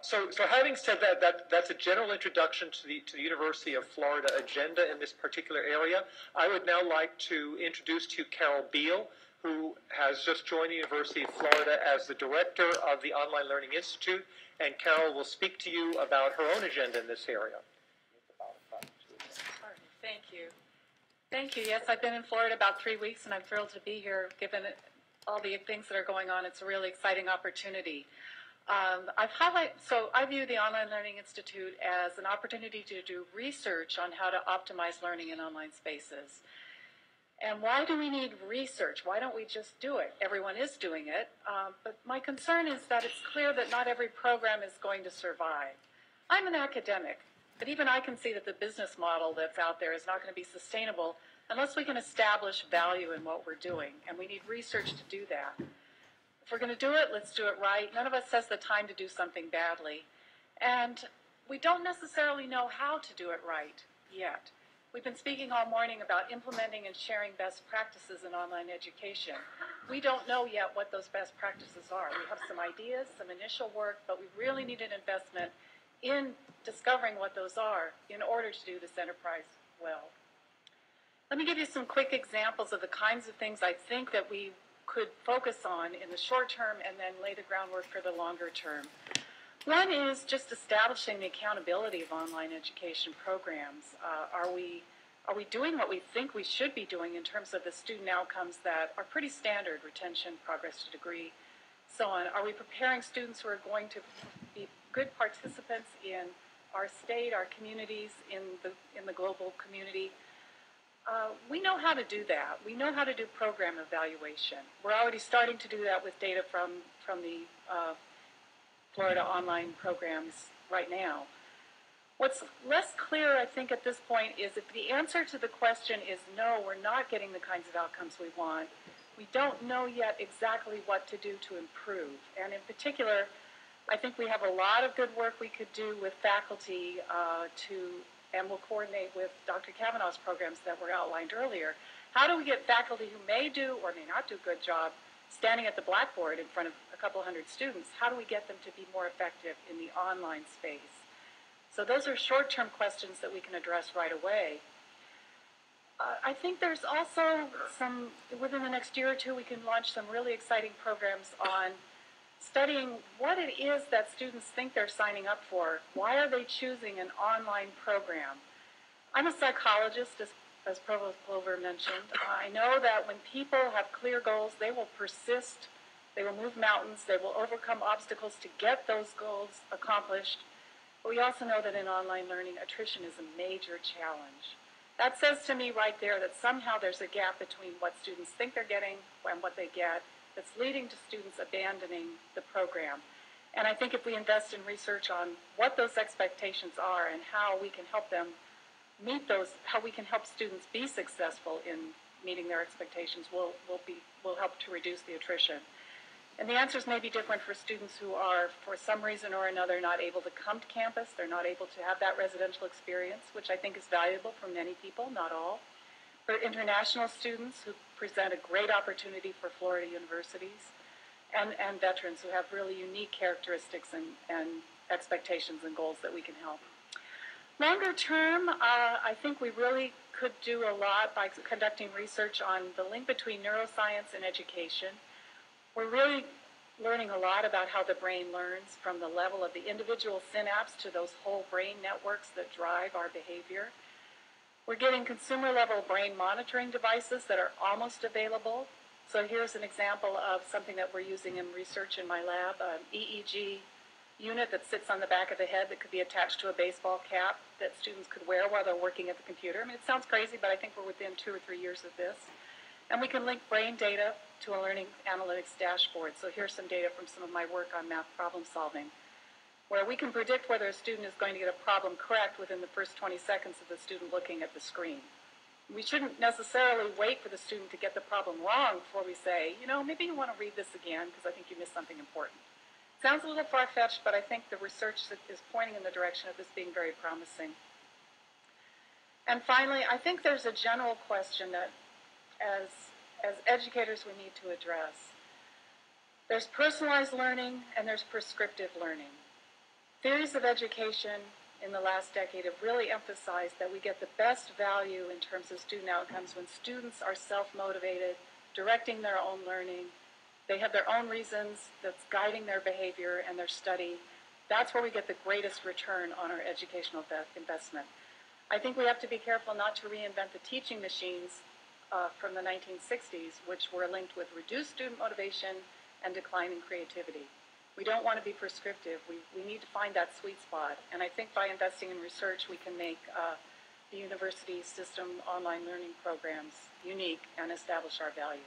So having said that, that's a general introduction to the University of Florida agenda in this particular area. I would now like to introduce to you Carol Beal, who has just joined the University of Florida as the director of the Online Learning Institute, and Carol will speak to you about her own agenda in this area. Thank you. Thank you. Yes, I've been in Florida about 3 weeks, and I'm thrilled to be here. Given all the things that are going on, it's a really exciting opportunity. So I view the Online Learning Institute as an opportunity to do research on how to optimize learning in online spaces. And why do we need research? Why don't we just do it? Everyone is doing it, but my concern is that it's clear that not every program is going to survive. I'm an academic, but even I can see that the business model that's out there is not going to be sustainable unless we can establish value in what we're doing, and we need research to do that. If we're going to do it, let's do it right. None of us has the time to do something badly, and we don't necessarily know how to do it right yet. We've been speaking all morning about implementing and sharing best practices in online education. We don't know yet what those best practices are. We have some ideas, some initial work, but we really need an investment in discovering what those are in order to do this enterprise well. Let me give you some quick examples of the kinds of things I think that we could focus on in the short term and then lay the groundwork for the longer term. One is just establishing the accountability of online education programs. Are we doing what we think we should be doing in terms of the student outcomes that are pretty standard: retention, progress to degree, so on? Are we preparing students who are going to be good participants in our state, our communities, in the global community? We know how to do that. We know how to do program evaluation. We're already starting to do that with data from the Florida online programs right now. What's less clear, I think, at this point is if the answer to the question is no, we're not getting the kinds of outcomes we want, we don't know yet exactly what to do to improve. And in particular, I think we have a lot of good work we could do with faculty and we'll coordinate with Dr. Kavanaugh's programs that were outlined earlier. How do we get faculty who may do or may not do a good job standing at the blackboard in front of a couple hundred students? How do we get them to be more effective in the online space? So those are short-term questions that we can address right away. I think there's also within the next year or two, we can launch some really exciting programs on studying what it is that students think they're signing up for. Why are they choosing an online program? I'm a psychologist, as Provost Clover mentioned. I know that when people have clear goals, they will persist, they will move mountains, they will overcome obstacles to get those goals accomplished. But we also know that in online learning, attrition is a major challenge. That says to me right there that somehow there's a gap between what students think they're getting and what they get that's leading to students abandoning the program. And I think if we invest in research on what those expectations are and how we can help them meet those, how we can help students be successful in meeting their expectations, will help to reduce the attrition. And the answers may be different for students who are, for some reason or another, not able to come to campus. They're not able to have that residential experience, which I think is valuable for many people, not all. For international students who present a great opportunity for Florida universities, and veterans who have really unique characteristics and expectations and goals that we can help. Longer term, I think we really could do a lot by conducting research on the link between neuroscience and education. We're really learning a lot about how the brain learns, from the level of the individual synapse to those whole brain networks that drive our behavior. We're getting consumer-level brain monitoring devices that are almost available. So here's an example of something that we're using in research in my lab, an EEG unit that sits on the back of the head that could be attached to a baseball cap that students could wear while they're working at the computer. I mean, it sounds crazy, but I think we're within 2 or 3 years of this. And we can link brain data to a learning analytics dashboard. So here's some data from some of my work on math problem solving, where we can predict whether a student is going to get a problem correct within the first 20 seconds of the student looking at the screen. We shouldn't necessarily wait for the student to get the problem wrong before we say, maybe you want to read this again because I think you missed something important. Sounds a little far-fetched, but I think the research is pointing in the direction of this being very promising. And finally, I think there's a general question that as educators we need to address. There's personalized learning and there's prescriptive learning. Theories of education in the last decade have really emphasized that we get the best value in terms of student outcomes when students are self-motivated, directing their own learning. They have their own reasons that's guiding their behavior and their study. That's where we get the greatest return on our educational investment. I think we have to be careful not to reinvent the teaching machines from the 1960s, which were linked with reduced student motivation and declining creativity. We don't want to be prescriptive. We need to find that sweet spot. And I think by investing in research, we can make the university system online learning programs unique and establish our value.